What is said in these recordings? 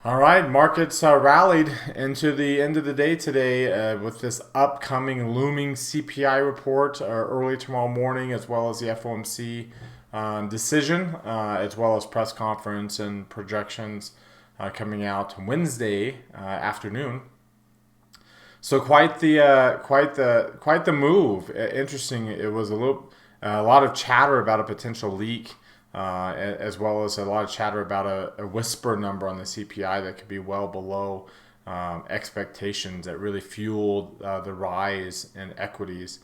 All right, markets rallied into the end of the day today with this upcoming looming CPI report early tomorrow morning, as well as the FOMC decision, as well as press conference and projections coming out Wednesday afternoon. So quite the move. Interesting. It was a lot of chatter about a potential leak, as well as a lot of chatter about a whisper number on the CPI that could be well below expectations. That really fueled the rise in equities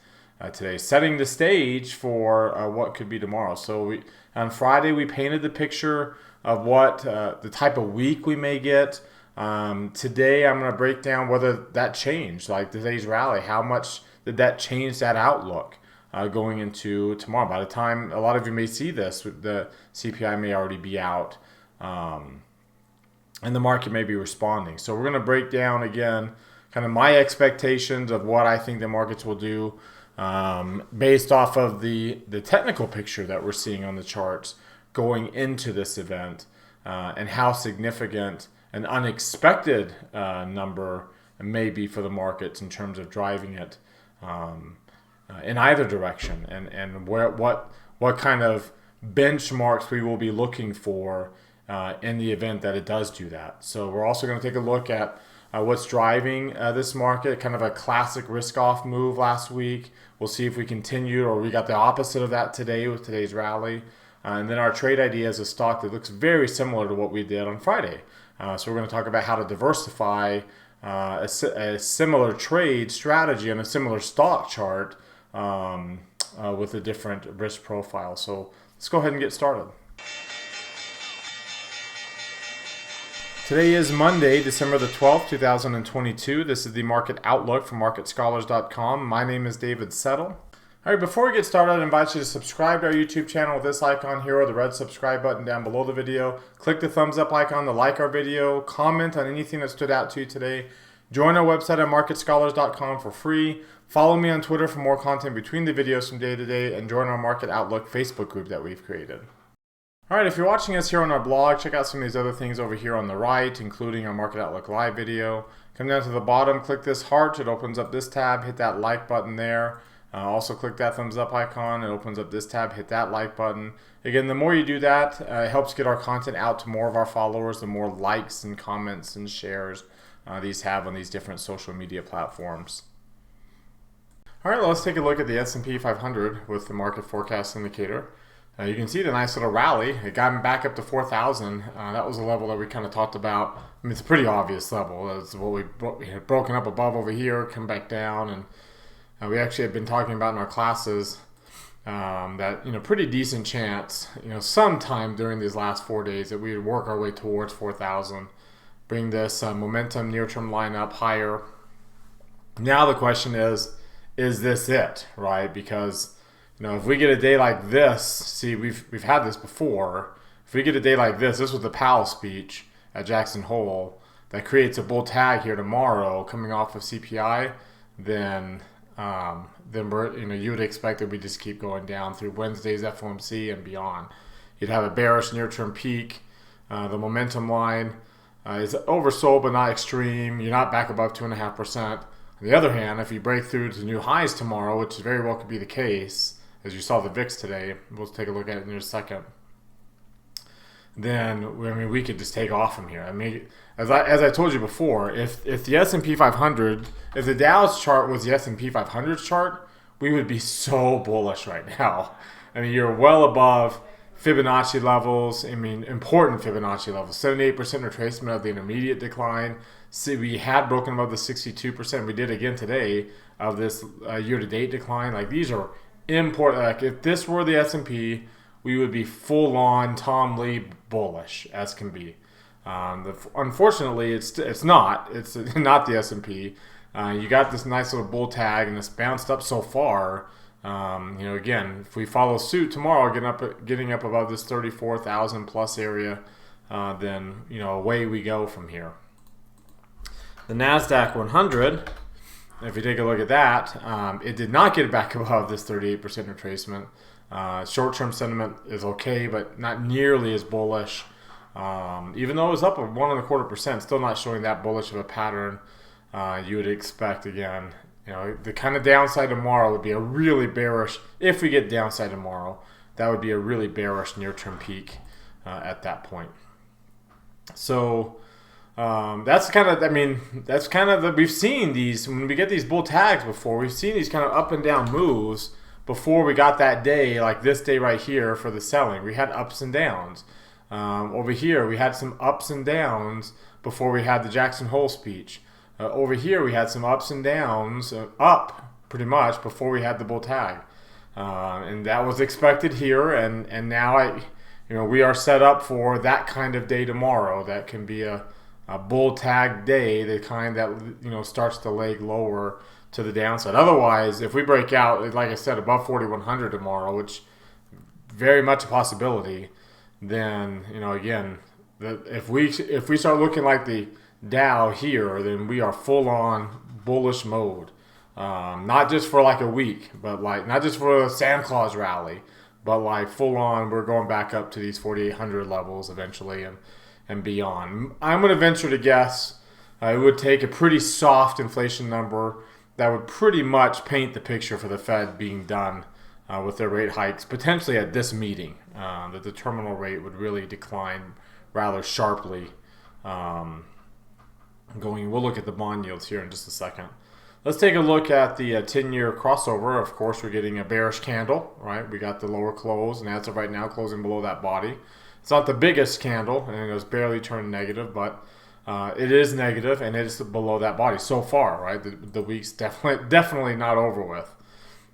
today, setting the stage for what could be tomorrow. So on Friday we painted the picture of what the type of week we may get. Today, I'm going to break down whether that changed, like today's rally. How much did that change that outlook going into tomorrow? By the time a lot of you may see this, the CPI may already be out, and the market may be responding. So we're going to break down again kind of my expectations of what I think the markets will do based off of the technical picture that we're seeing on the charts going into this event, and how significant an unexpected number may be for the markets in terms of driving it in either direction, and what kind of benchmarks we will be looking for in the event that it does do that. So we're also going to take a look at what's driving this market, kind of a classic risk-off move last week. We'll see if we continued or we got the opposite of that today with today's rally. And then our trade idea is a stock that looks very similar to what we did on Friday. So we're going to talk about how to diversify a similar trade strategy and a similar stock chart with a different risk profile. So let's go ahead and get started. Today is Monday, December the 12th, 2022. This is the Market Outlook from MarketScholars.com. My name is David Settle. All right, before we get started, I invite you to subscribe to our YouTube channel with this icon here, or the red subscribe button down below the video. Click the thumbs up icon to like our video. Comment on anything that stood out to you today. Join our website at MarketScholars.com for free. Follow me on Twitter for more content between the videos from day to day, and join our Market Outlook Facebook group that we've created. All right, if you're watching us here on our blog, check out some of these other things over here on the right, including our Market Outlook live video. Come down to the bottom, click this heart. It opens up this tab. Hit that like button there. Also click that thumbs up icon. It opens up this tab. Hit that like button. Again, the more you do that, it helps get our content out to more of our followers. The more likes and comments and shares these have on these different social media platforms. All right, let's take a look at the S&P 500 with the market forecast indicator. You can see the nice little rally. It got back up to 4,000. That was a level that we kind of talked about. I mean, it's a pretty obvious level. That's what we had broken up above over here, come back down, and we actually have been talking about in our classes that pretty decent chance sometime during these last 4 days that we would work our way towards 4,000, bring this momentum near-term line up higher. Now the question is this it, right? Because if we get a day like this, see, we've had this before. If we get a day like this was the Powell speech at Jackson Hole that creates a bull tag here tomorrow coming off of CPI, then we're, you would expect that we just keep going down through Wednesday's FOMC and beyond. You'd have a bearish near-term peak. The momentum line is oversold but not extreme. You're not back above 2.5%. On the other hand, if you break through to new highs tomorrow, which very well could be the case, as you saw the VIX today, we'll take a look at it in a second, then we could just take off from here. I mean, as I told you before, if the S&P 500, if the Dow's chart was the S&P 500's chart, we would be so bullish right now. I mean, you're well above Fibonacci levels. I mean, important Fibonacci levels. 78% retracement of the intermediate decline. See, we had broken above the 62%. We did again today of this year-to-date decline. Like, these are important. Like, if this were the S&P, we would be full-on Tom Lee bullish as can be. Unfortunately, it's not. It's not the S&P. You got this nice little bull tag, and it's bounced up so far. Again, if we follow suit tomorrow, getting up above this 34,000 plus area, then away we go from here. The Nasdaq 100. If you take a look at that, it did not get back above this 38% retracement. Short-term sentiment is okay, but not nearly as bullish. Even though it was up 1.25%, still not showing that bullish of a pattern you would expect. Again, the kind of downside tomorrow would be a really bearish. If we get downside tomorrow, that would be a really bearish near-term peak at that point. So that's kind of we've seen these when we get these bull tags before. We've seen these kind of up and down moves before we got that day, like this day right here for the selling. We had ups and downs. Over here, we had some ups and downs before we had the Jackson Hole speech. Over here, we had some ups and downs, up pretty much before we had the bull tag, and that was expected here. And now we are set up for that kind of day tomorrow. That can be a bull tag day, the kind that starts the leg lower to the downside. Otherwise, if we break out, like I said, above 4,100 tomorrow, which very much a possibility, then again, if we start looking like the Dow here, then we are full on bullish mode. Not just for like a week, but like not just for a Santa Claus rally, but like full on, we're going back up to these 4,800 levels eventually and beyond. I'm going to venture to guess it would take a pretty soft inflation number that would pretty much paint the picture for the Fed being done with their rate hikes, potentially at this meeting, that the terminal rate would really decline rather sharply. We'll look at the bond yields here in just a second. Let's take a look at the 10-year crossover. Of course, we're getting a bearish candle, right? We got the lower close, and as of right now, closing below that body. It's not the biggest candle, and it was barely turned negative, but it is negative, and it is below that body so far, right? The week's definitely not over with.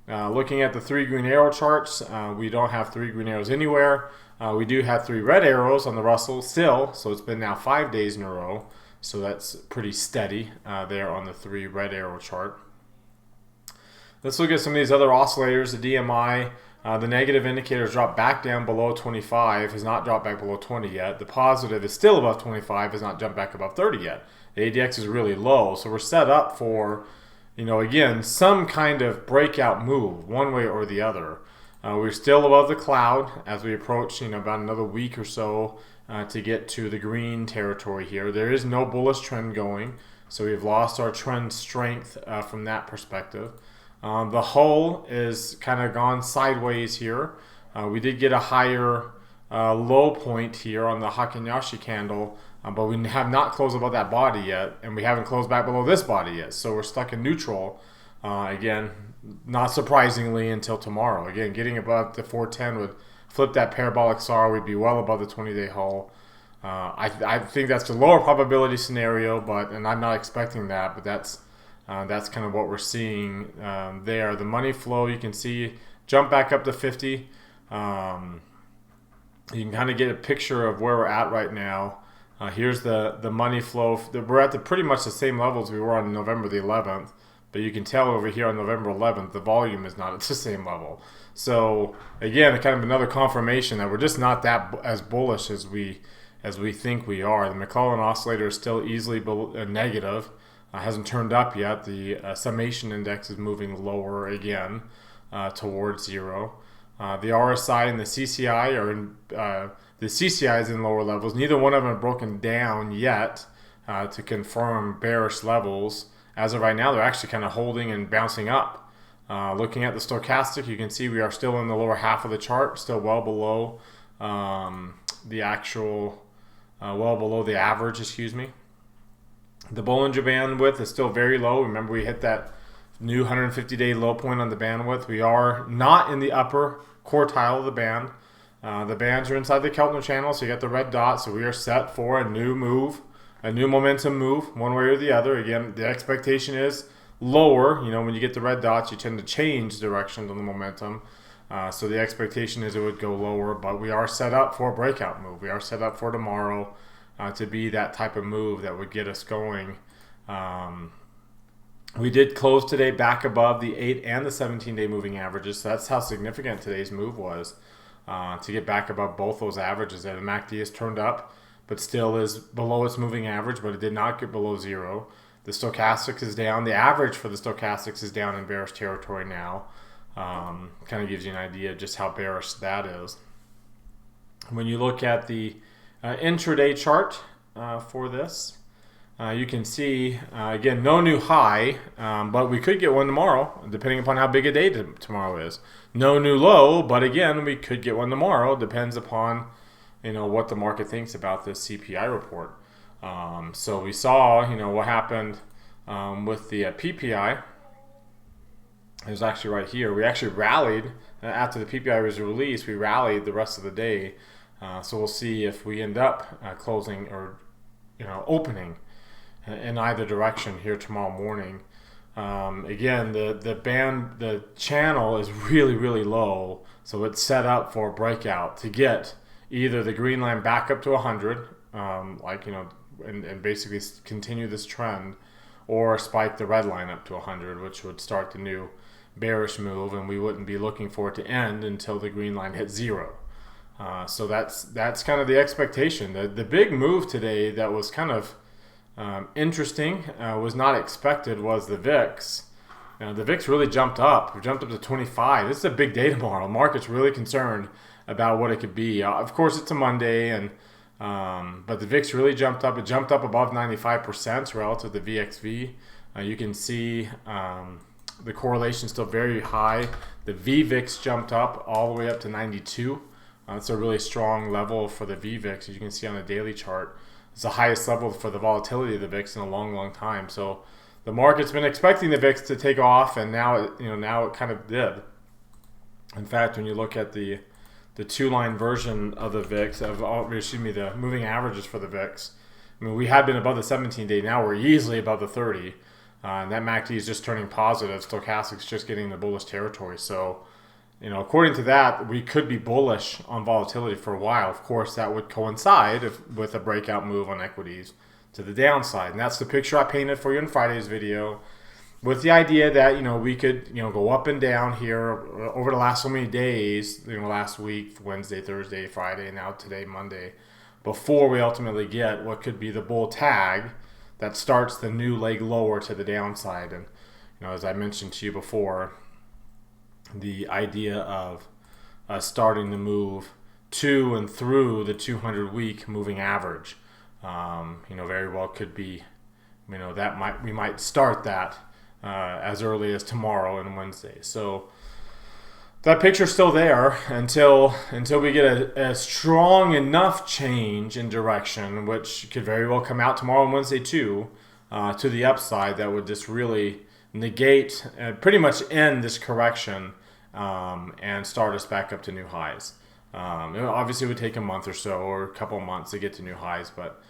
Looking at the 3 green arrow charts, we don't have 3 green arrows anywhere. We do have 3 red arrows on the Russell still, so it's been now 5 days in a row. So that's pretty steady there on the 3 red arrow chart. Let's look at some of these other oscillators. The DMI, the negative indicators dropped back down below 25, has not dropped back below 20 yet. The positive is still above 25, has not jumped back above 30 yet. The ADX is really low, so we're set up for, again, some kind of breakout move, one way or the other. We're still above the cloud as we approach, about another week or so to get to the green territory here. There is no bullish trend going, so we've lost our trend strength from that perspective. The hull is kind of gone sideways here. We did get a higher low point here on the Hakinyashi candle, but we have not closed above that body yet, and we haven't closed back below this body yet. So we're stuck in neutral. Again, not surprisingly until tomorrow. Again, getting above the 410 would flip that parabolic SAR. We'd be well above the 20-day hull. I think that's a lower probability scenario, and I'm not expecting that, but that's kind of what we're seeing there. The money flow, you can see, jump back up to 50. You can kind of get a picture of where we're at right now. Here's the money flow. We're at pretty much the same levels we were on November the 11th, but you can tell over here on November 11th, the volume is not at the same level. So again, kind of another confirmation that we're just not that as bullish as we think we are. The McClellan oscillator is still easily negative. Hasn't turned up yet. The summation index is moving lower again towards 0. The RSI and the CCI are in. The CCI is in lower levels. Neither one of them have broken down yet to confirm bearish levels. As of right now, they're actually kind of holding and bouncing up. Looking at the stochastic, you can see we are still in the lower half of the chart, still well below the actual, well below the average, excuse me. The Bollinger bandwidth is still very low. Remember, we hit that new 150-day low point on the bandwidth. We are not in the upper quartile of the band. The bands are inside the Keltner channel, so you got the red dot. So we are set for a new move, a new momentum move, one way or the other. Again, the expectation is lower. When you get the red dots, you tend to change directions on the momentum. So the expectation is it would go lower, but we are set up for a breakout move. We are set up for tomorrow to be that type of move that would get us going. We did close today back above the 8 and the 17-day moving averages, so that's how significant today's move was, to get back above both those averages. The MACD is turned up, but still is below its moving average, but it did not get below 0. The stochastics is down. The average for the stochastics is down in bearish territory now. Kind of gives you an idea of just how bearish that is. When you look at the intraday chart for this. You can see, again, no new high, but we could get one tomorrow, depending upon how big a day tomorrow is. No new low, but again, we could get one tomorrow. Depends upon, what the market thinks about this CPI report. So we saw, what happened with the PPI. It was actually right here. We actually rallied after the PPI was released. We rallied the rest of the day. So we'll see if we end up closing or opening in either direction here tomorrow morning. Again, the channel is really, really low, so it's set up for a breakout to get either the green line back up to 100, and basically continue this trend, or spike the red line up to 100, which would start the new bearish move, and we wouldn't be looking for it to end until the green line hits 0. So that's kind of the expectation. The big move today that was kind of interesting, was not expected, was the VIX. The VIX really jumped up. We jumped up to 25. This is a big day tomorrow. The market's really concerned about what it could be. Of course, it's a Monday, and but the VIX really jumped up. It jumped up above 95% relative to the VXV. You can see the correlation is still very high. The VVIX jumped up all the way up to 92. It's a really strong level for the VVIX, as you can see on the daily chart. It's the highest level for the volatility of the VIX in a long, long time. So the market's been expecting the VIX to take off, and now it kind of did. In fact, when you look at the two-line version of the VIX, the moving averages for the VIX, I mean, we had been above the 17-day. Now we're easily above the 30. And that MACD is just turning positive. Stochastic's just getting the bullish territory. So, according to that, we could be bullish on volatility for a while. Of course, that would coincide with a breakout move on equities to the downside. And that's the picture I painted for you in Friday's video, with the idea that, we could, go up and down here over the last so many days, last week, Wednesday, Thursday, Friday, and now today, Monday, before we ultimately get what could be the bull tag that starts the new leg lower to the downside. And, as I mentioned to you before, the idea of starting to move to and through the 200-week moving average, very well could be, we might start that as early as tomorrow and Wednesday. So that picture's still there until we get a strong enough change in direction, which could very well come out tomorrow and Wednesday too, to the upside, that would just really negate, pretty much end this correction, and start us back up to new highs. Obviously, it would take a month or so, or a couple of months to get to new highs, but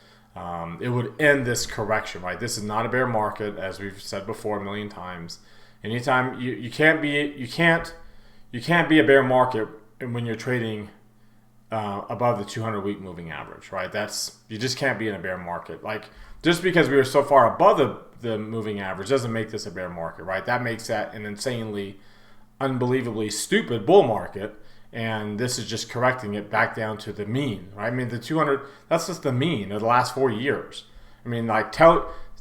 it would end this correction, right? This is not a bear market, as we've said before a million times. Anytime you can't be a bear market when you're trading above the 200-week moving average, right? You just can't be in a bear market. Like, just because we were so far above the moving average doesn't make this a bear market, right? That makes that an insanely, unbelievably stupid bull market, and this is just correcting it back down to the mean, right? I mean, the 200, that's just the mean of the last 4 years. I mean, like,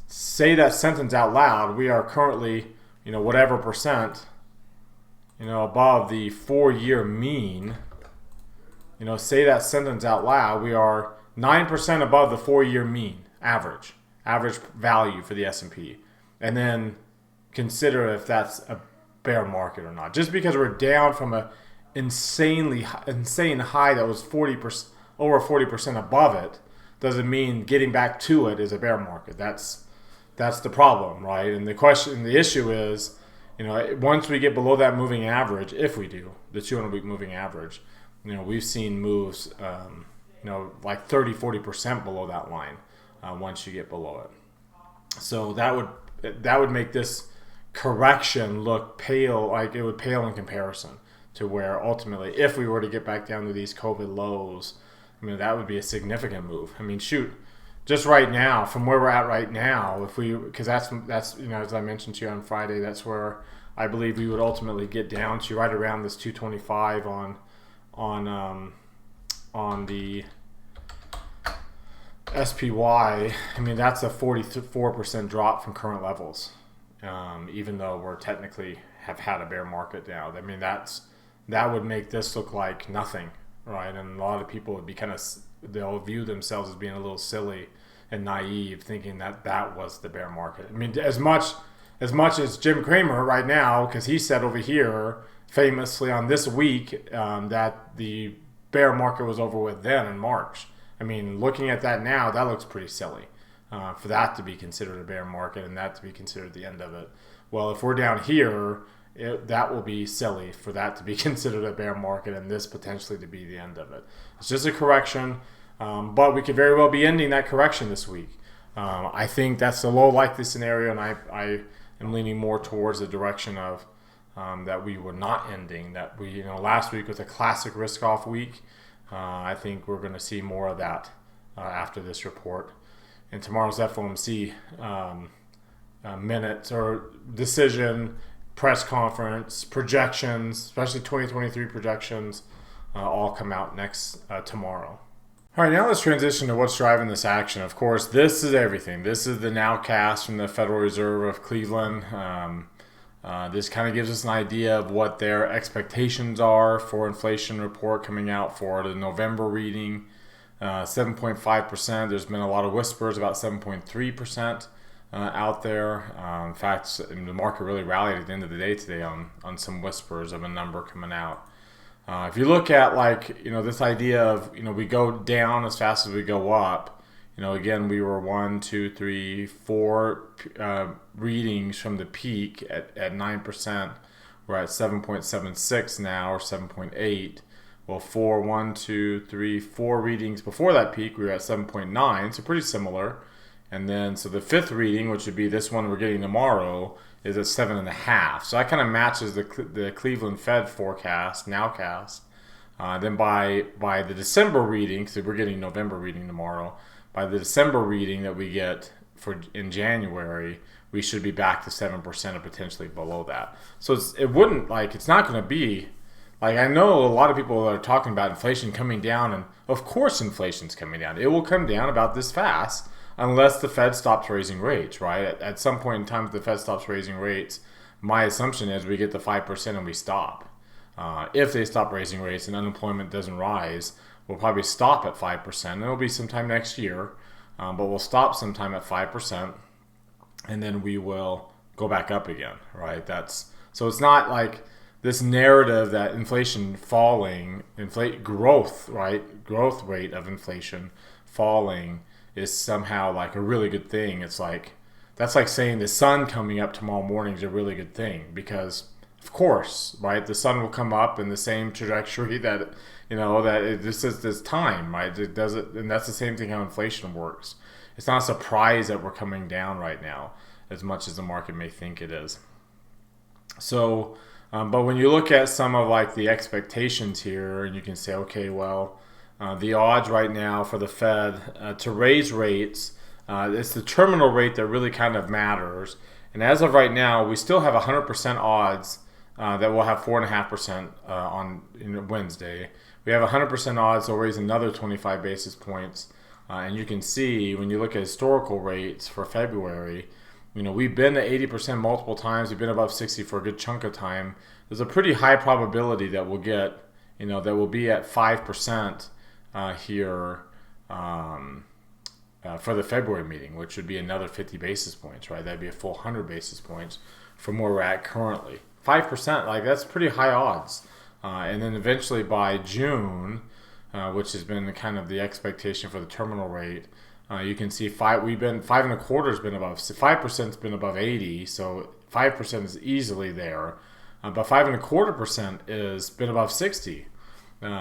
say that sentence out loud. We are currently, whatever percent, above the 4-year mean. Say that sentence out loud. We are 9% above the 4-year mean average value for the S&P, and then consider if that's a bear market or not. Just because we're down from a insane high that was over 40% above it, doesn't mean getting back to it is a bear market. That's the problem, right? And the issue is, once we get below that moving average, if we do the 200-week moving average, we've seen moves, like 30-40% below that line. Once you get below it, so that would make this correction look pale, like it would pale in comparison to where ultimately, if we were to get back down to these COVID lows, that would be a significant move. I mean, shoot, just right now, from where we're at right now, because that's as I mentioned to you on Friday, that's where I believe we would ultimately get down to, right around this 225 on the SPY. I mean, that's a 44% drop from current levels, even though we're technically have had a bear market now. I mean, that would make this look like nothing, right? And a lot of people would be kind of they'll view themselves as being a little silly and naive, thinking that that was the bear market. I mean, as much as Jim Cramer right now, because he said over here famously on This Week that the bear market was over with then in March. I mean, looking at that now, that looks pretty silly for that to be considered a bear market and that to be considered the end of it. Well, if we're down here, that will be silly for that to be considered a bear market and this potentially to be the end of it. It's just a correction, but we could very well be ending that correction this week. I think that's the low likely scenario, and I am leaning more towards the direction of that we were not ending. That we, last week was a classic risk-off week. I think we're going to see more of that after this report. And tomorrow's FOMC minutes or decision, press conference, projections, especially 2023 projections, all come out tomorrow. All right, now let's transition to what's driving this action. Of course, this is everything. This is the nowcast from the Federal Reserve of Cleveland. This kind of gives us an idea of what their expectations are for inflation report coming out for the November reading. 7.5%. There's been a lot of whispers about 7.3% out there. In fact, the market really rallied at the end of the day today on some whispers of a number coming out. If you look at this idea of we go down as fast as we go up. Again, we were 1, 2, 3, 4 readings from the peak at 9%. We're at 7.76 now, or 7.8. Well, 4 readings before that peak, we were at 7.9, so pretty similar. And then, so the fifth reading, which would be this one we're getting tomorrow, is at 7.5. So that kind of matches the Cleveland Fed forecast, nowcast. Then by the December reading, because we're getting November reading tomorrow, by the December reading that we get in January, we should be back to 7% or potentially below that. So it's not going to be, I know a lot of people are talking about inflation coming down, and of course inflation's coming down. It will come down about this fast unless the Fed stops raising rates, right? At some point in time, if the Fed stops raising rates, my assumption is we get to 5% and we stop. If they stop raising rates and unemployment doesn't rise, we'll probably stop at 5%. It'll be sometime next year, but we'll stop sometime at 5%, and then we will go back up again, right? So it's not like this narrative that inflation falling, growth rate of inflation falling is somehow like a really good thing. It's that's like saying the sun coming up tomorrow morning is a really good thing, because of course, right, the sun will come up in the same trajectory that this is this time, right? It does it, and that's the same thing how inflation works. It's not a surprise that we're coming down right now, as much as the market may think it is. So, but when you look at some of the expectations here, and you can say, okay, well, the odds right now for the Fed to raise rates, it's the terminal rate that really kind of matters. And as of right now, we still have 100% odds that we'll have 4.5% on Wednesday. We have 100% odds they'll raise another 25 basis points. And you can see when you look at historical rates for February, we've been at 80% multiple times. We've been above 60 for a good chunk of time. There's a pretty high probability that we'll get, that we'll be at 5% here for the February meeting, which would be another 50 basis points, right? That'd be a full 100 basis points from where we're at currently. 5%, that's pretty high odds. And then eventually by June, which has been kind of the expectation for the terminal rate, you can see 5.25 has been above 5%'s been above 80, so 5% is easily there. But 5.25% is been above 60.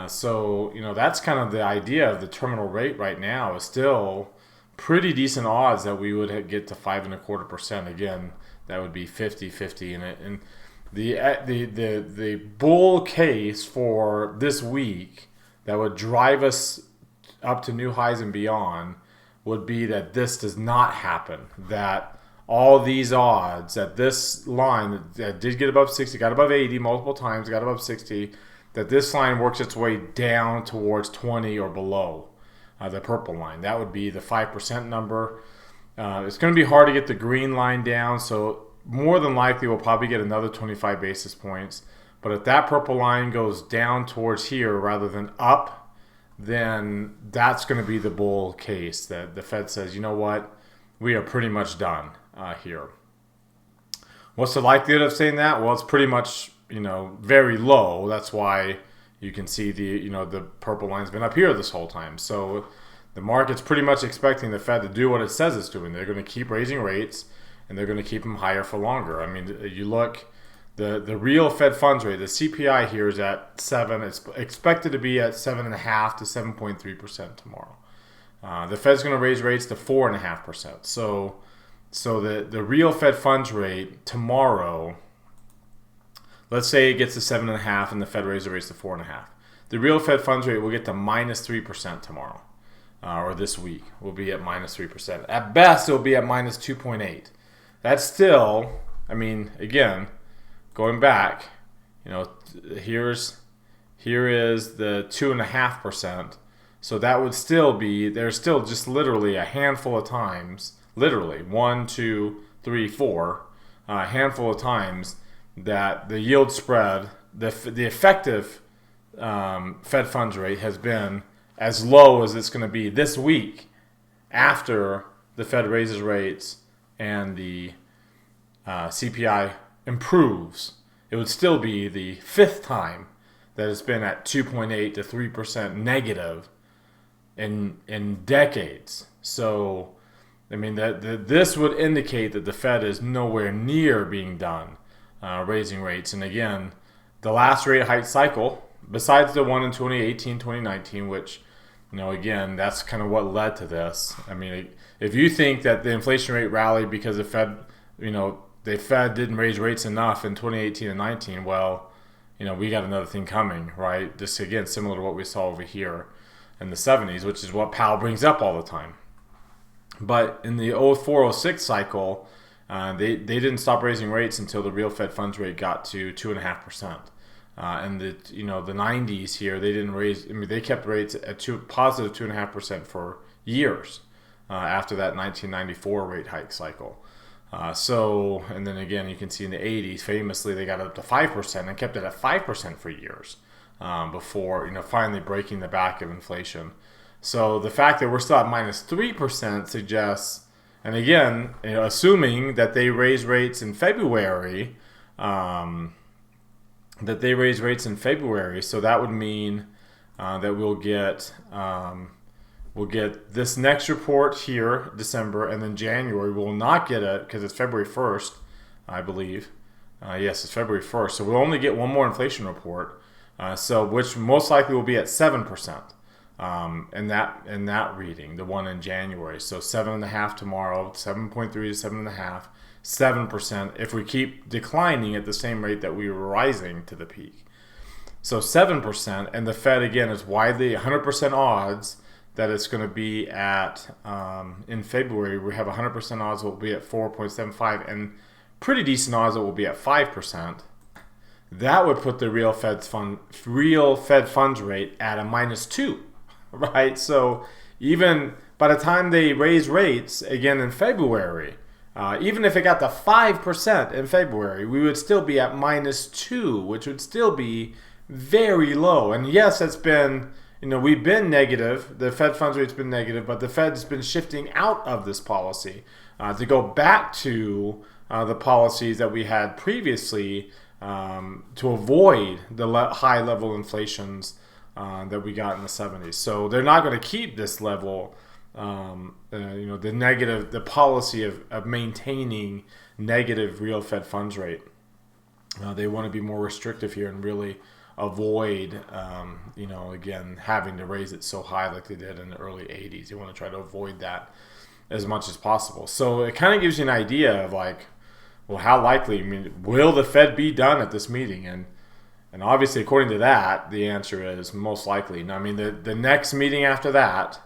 So that's kind of the idea of the terminal rate right now is still pretty decent odds that we would get to 5.25%. Again, that would be 50-50 in it. And the bull case for this week that would drive us up to new highs and beyond would be that this does not happen, that all these odds at this line that did get above 60, got above 80 multiple times, got above 60, that this line works its way down towards 20 or below the purple line. That would be the 5% number. It's going to be hard to get the green line down, so more than likely we'll probably get another 25 basis points. But if that purple line goes down towards here rather than up, then that's going to be the bull case that the Fed says, you know what, we are pretty much done here. What's the likelihood of saying that? Well, it's pretty much, very low. That's why you can see the purple line's been up here this whole time. So the market's pretty much expecting the Fed to do what it says it's doing. They're going to keep raising rates, and they're going to keep them higher for longer. I mean, you look, the real Fed funds rate, the CPI here is at 7. It's expected to be at 7.5 to 7.3% tomorrow. The Fed's going to raise rates to 4.5%. So the real Fed funds rate tomorrow, let's say it gets to 7.5 and the Fed raises the rates to 4.5. The real Fed funds rate will get to minus 3% tomorrow, or this week will be at minus 3%. At best, it will be at minus 2.8. That's still, again, going back, here is the 2.5%. So that would still be, there's still just literally a handful of times, literally 1, 2, 3, 4, a handful of times that the yield spread, the effective Fed funds rate has been as low as it's going to be this week after the Fed raises rates and the CPI improves. It would still be the 5th time that it's been at 2.8 to 3% negative in decades. So, this would indicate that the Fed is nowhere near being done raising rates. And again, the last rate hike cycle, besides the one in 2018, 2019, which, again, that's kind of what led to this. If you think that the inflation rate rallied because the Fed, the Fed didn't raise rates enough in 2018 and 19, well, we got another thing coming, right? Just, again, similar to what we saw over here in the 70s, which is what Powell brings up all the time. But in the 04-06 cycle, they didn't stop raising rates until the real Fed funds rate got to 2.5%. And the 90s here, they didn't raise. They kept rates at positive 2.5% for years after that 1994 rate hike cycle. And then again, you can see in the 80s, famously, they got up to 5% and kept it at 5% for years before finally breaking the back of inflation. So the fact that we're still at minus 3% suggests, and again, assuming that they raise rates in February, so that would mean that we'll get this next report here, December, and then January. We'll not get it because it's February 1st, I believe. Yes, it's February 1st. So we'll only get one more inflation report, which most likely will be at 7%. In that reading, the one in January. So 7.5 tomorrow, 7.3 to 7.5, 7% if we keep declining at the same rate that we were rising to the peak. So 7%, and the Fed again is widely 100% odds that it's going to be at in February. We have 100% odds it will be at 4.75, and pretty decent odds it will be at 5%. That would put the real Fed funds rate at a minus 2. Right, so even by the time they raise rates again in February, even if it got to 5% in February, we would still be at minus 2, which would still be very low. And yes, it's been, we've been negative. The Fed funds rate's been negative, but the Fed's been shifting out of this policy to go back to the policies that we had previously to avoid the high level inflations that we got in the 70s. So they're not going to keep this level, the policy of maintaining negative real Fed funds rate. They want to be more restrictive here and really avoid, again, having to raise it so high like they did in the early 80s. They want to try to avoid that as much as possible. So it kind of gives you an idea of how likely, will the Fed be done at this meeting? And obviously, according to that, the answer is most likely. Now, the next meeting after that,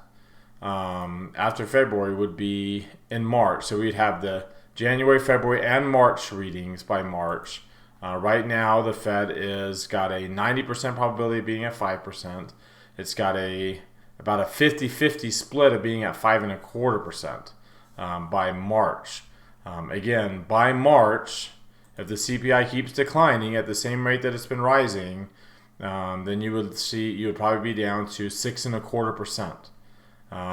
after February, would be in March. So we'd have the January, February, and March readings by March. Right now, the Fed is got a 90% probability of being at 5%. It's got about a 50-50 split of being at 5.25% by March. Again, by March, if the CPI keeps declining at the same rate that it's been rising, then you would probably be down to 6.25%.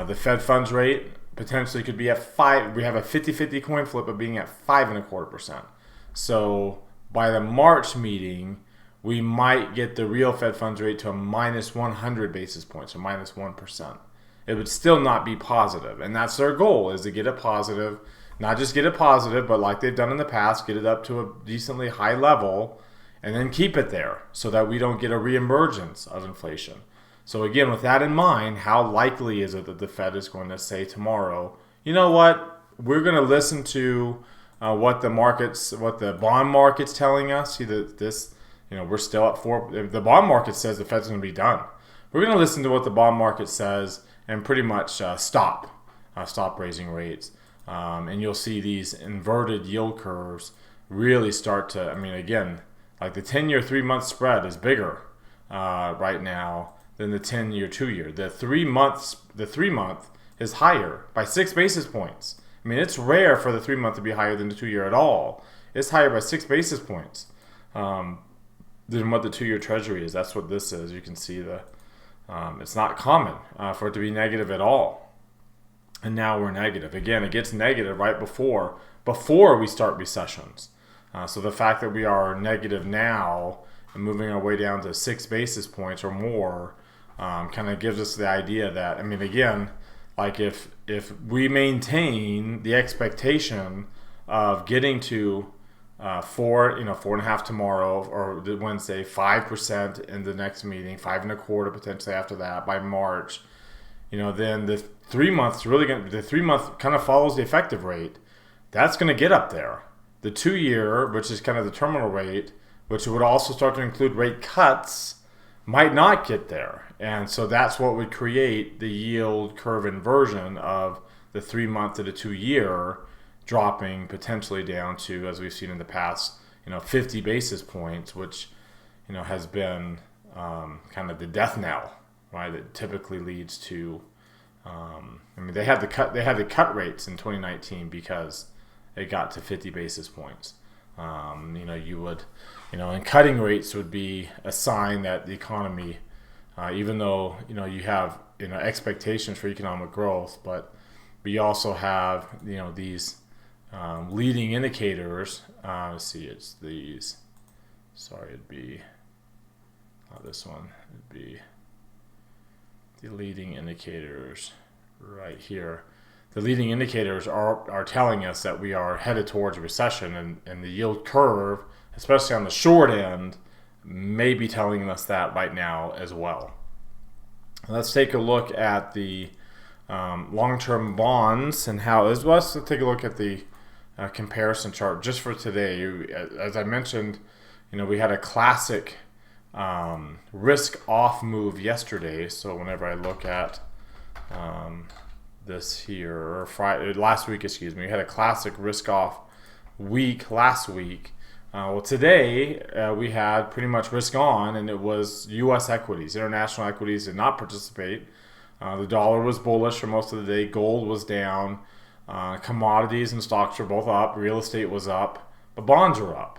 The Fed funds rate potentially could be at 5. We have a 50-50 coin flip of being at 5.25%. So by the March meeting, we might get the real Fed funds rate to a minus 100 basis points, or minus 1%. It would still not be positive, and that's their goal, is to get it positive. Not just get it positive, but like they've done in the past, get it up to a decently high level and then keep it there so that we don't get a reemergence of inflation. So again, with that in mind, how likely is it that the Fed is going to say tomorrow, you know what, we're going to listen to what the bond market's telling us. See that this, we're still at 4. The bond market says the Fed's going to be done. We're going to listen to what the bond market says and pretty much stop raising rates. And you'll see these inverted yield curves really start to, again, like the 10-year 3-month spread is bigger right now than the 10-year 2-year. The 3-month is higher by 6 basis points. It's rare for the 3-month to be higher than the 2-year at all. It's higher by 6 basis points than what the 2-year Treasury is. That's what this is. You can see it's not common for it to be negative at all. And now we're negative. Again, it gets negative right before we start recessions. So the fact that we are negative now and moving our way down to 6 basis points or more kind of gives us the idea that, again, like if we maintain the expectation of getting to 4.5 tomorrow, or Wednesday, 5% in the next meeting, 5.25 potentially after that by March, then the 3-month kind of follows the effective rate. That's going to get up there. The 2-year, which is kind of the terminal rate, which would also start to include rate cuts, might not get there. And so that's what would create the yield curve inversion of the 3-month to the 2-year dropping potentially down to, as we've seen in the past, 50 basis points, which, has been kind of the death knell, right? That typically leads to, they had the cut rates in 2019 because it got to 50 basis points. And cutting rates would be a sign that the economy, even though, you have, expectations for economic growth, but you also have, these leading indicators. Let's see, it's these. Sorry, it'd be this one. It'd be the leading indicators right here. The leading indicators are telling us that we are headed towards a recession, and the yield curve, especially on the short end, may be telling us that right now as well. Let's take a look at the long-term bonds and how. Let's take a look at the comparison chart just for today. As I mentioned, we had a classic risk-off move yesterday. So whenever I look at this here, or last week, we had a classic risk-off week last week. Today we had pretty much risk-on, and it was U.S. equities. International equities did not participate. The dollar was bullish for most of the day. Gold was down. Commodities and stocks were both up. Real estate was up, but bonds were up.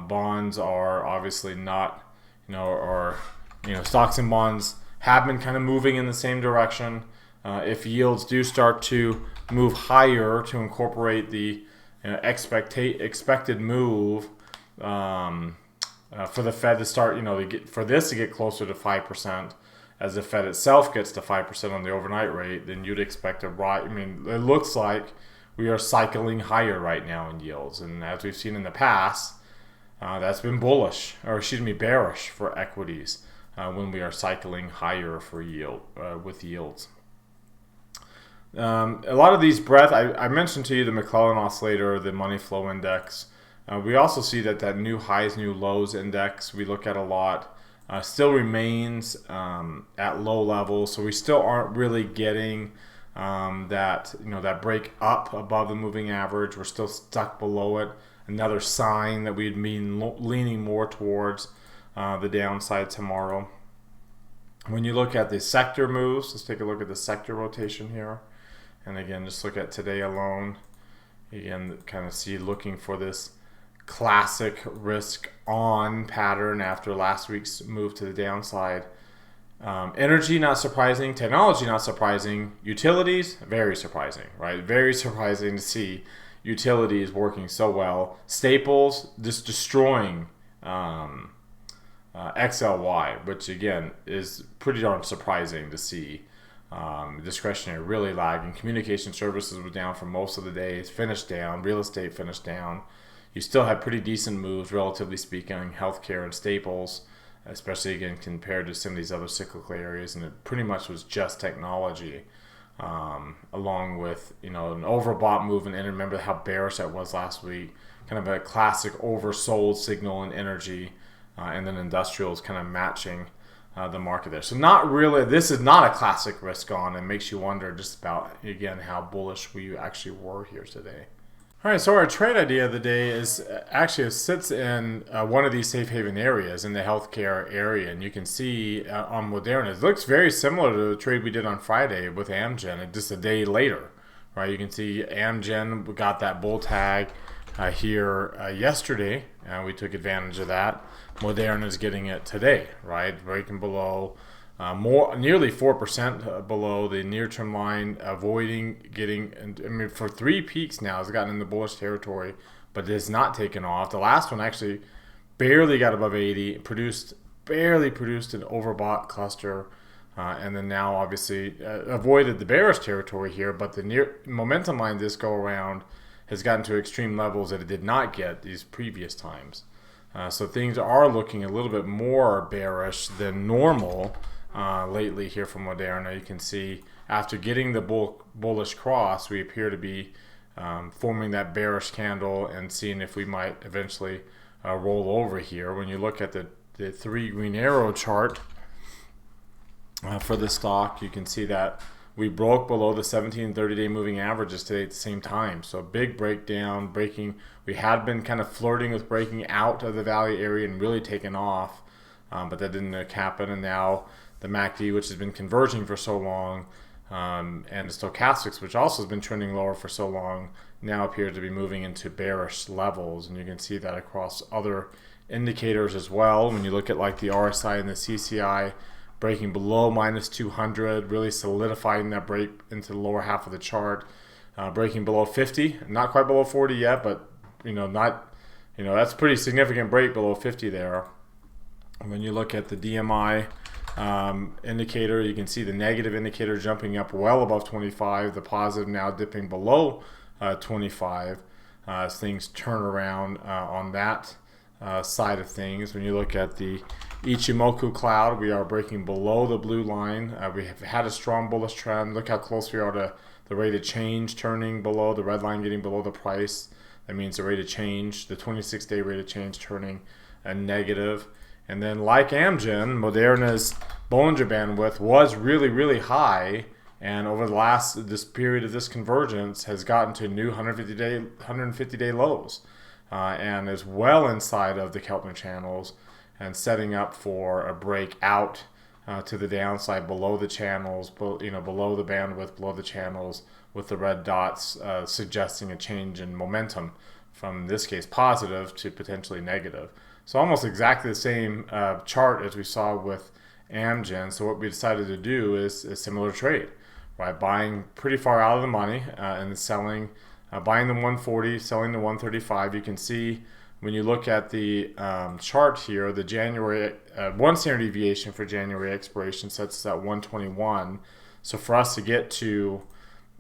Bonds are obviously not, stocks and bonds have been kind of moving in the same direction. If yields do start to move higher to incorporate the expected move for the Fed to start, for this to get closer to 5%, as the Fed itself gets to 5% on the overnight rate, then you'd expect a rise. It looks like we are cycling higher right now in yields, and as we've seen in the past, that's been bearish for equities when we are cycling higher for yield with yields. A lot of these breadth, I mentioned to you the McClellan oscillator, the money flow index. We also see that new highs, new lows index we look at a lot still remains at low levels. So we still aren't really getting that break up above the moving average. We're still stuck below it. Another sign that we'd be leaning more towards the downside tomorrow. When you look at the sector moves, let's take a look at the sector rotation here. And again, just look at today alone. Again, kind of looking for this classic risk on pattern after last week's move to the downside. Energy, not surprising. Technology, not surprising. Utilities, very surprising, right? Very surprising to see utilities working so well. Staples, just destroying XLY, which again is pretty darn surprising to see. Discretionary really lagging. Communication services were down for most of the day. Finished down. Real estate finished down. You still had pretty decent moves, relatively speaking, healthcare and staples, especially again compared to some of these other cyclical areas. And it pretty much was just technology, along with an overbought move. And remember how bearish that was last week. Kind of a classic oversold signal in energy, and then industrials kind of matching the market there. So not really, this is not a classic risk on, and makes you wonder just about, again, how bullish we actually were here today. All right, so our trade idea of the day is actually it sits in one of these safe haven areas in the healthcare area, and you can see on Moderna, it looks very similar to the trade we did on Friday with Amgen, just a day later, right? You can see Amgen got that bull tag here yesterday, and we took advantage of that. Moderna is getting it today, right? Breaking below, nearly 4% below the near-term line, avoiding getting. I mean, for 3 peaks now, it's gotten in the bullish territory, but it has not taken off. The last one actually barely got above 80, barely produced an overbought cluster, and then now obviously avoided the bearish territory here. But the near momentum line this go around has gotten to extreme levels that it did not get these previous times. So things are looking a little bit more bearish than normal lately here from Moderna. You can see after getting the bullish cross, we appear to be forming that bearish candle and seeing if we might eventually roll over here. When you look at the 3 green arrow chart for the stock, you can see that we broke below the 17 and 30-day moving averages today at the same time. So a big breakdown, we had been kind of flirting with breaking out of the value area and really taking off, but that didn't happen. And now the MACD, which has been converging for so long, and the stochastics, which also has been trending lower for so long, now appear to be moving into bearish levels. And you can see that across other indicators as well. When you look at like the RSI and the CCI, breaking below minus 200, really solidifying that break into the lower half of the chart. Breaking below 50, not quite below 40 yet, but that's a pretty significant break below 50 there. When you look at the DMI indicator, you can see the negative indicator jumping up well above 25, the positive now dipping below 25 as things turn around on that side of things. When you look at the Ichimoku cloud, we are breaking below the blue line. We have had a strong bullish trend. Look how close we are to the rate of change turning below, the red line getting below the price. That means the rate of change, the 26-day rate of change turning a negative. And then like Amgen, Moderna's Bollinger Bandwidth was really, really high, and over this period of this convergence has gotten to new 150-day lows, and is well inside of the Keltner channels and setting up for a breakout to the downside below the channels, below the bandwidth, below the channels, with the red dots suggesting a change in momentum from, in this case, positive to potentially negative. So almost exactly the same chart as we saw with Amgen. So what we decided to do is a similar trade, right? Buying pretty far out of the money and selling, buying the 140, selling the 135. You can see when you look at the chart here, the January, 1 standard deviation for January expiration sets us at 121. So for us to get to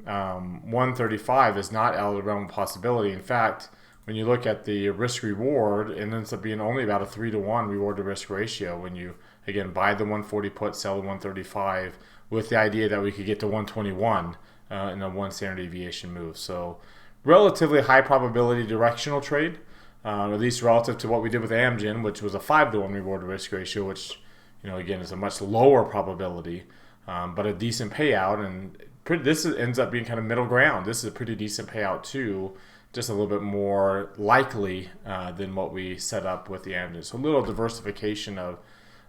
135 is not out of the realm of possibility. In fact, when you look at the risk reward, it ends up being only about a 3-to-1 reward to risk ratio when you, again, buy the 140 put, sell the 135, with the idea that we could get to 121 in a 1 standard deviation move. So relatively high probability directional trade, at least relative to what we did with Amgen, which was a 5-to-1 reward to risk ratio, which, again, is a much lower probability, but a decent payout. And this ends up being kind of middle ground. This is a pretty decent payout too, just a little bit more likely than what we set up with the Amgen. So a little diversification of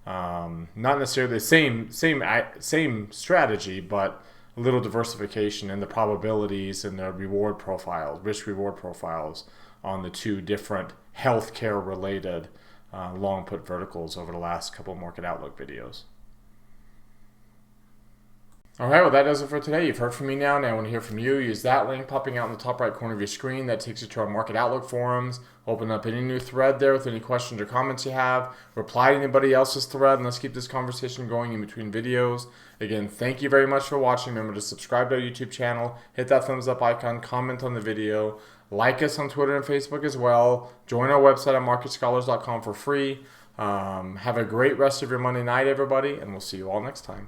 not necessarily the same strategy, but a little diversification in the probabilities and the reward profiles, risk-reward profiles on the two different healthcare-related long put verticals over the last couple market outlook videos. All right, well, that does it for today. You've heard from me now. Now I want to hear from you. Use that link popping out in the top right corner of your screen. That takes you to our Market Outlook forums. Open up any new thread there with any questions or comments you have. Reply to anybody else's thread, and let's keep this conversation going in between videos. Again, thank you very much for watching. Remember to subscribe to our YouTube channel. Hit that thumbs up icon. Comment on the video. Like us on Twitter and Facebook as well. Join our website at marketscholars.com for free. Have a great rest of your Monday night, everybody, and we'll see you all next time.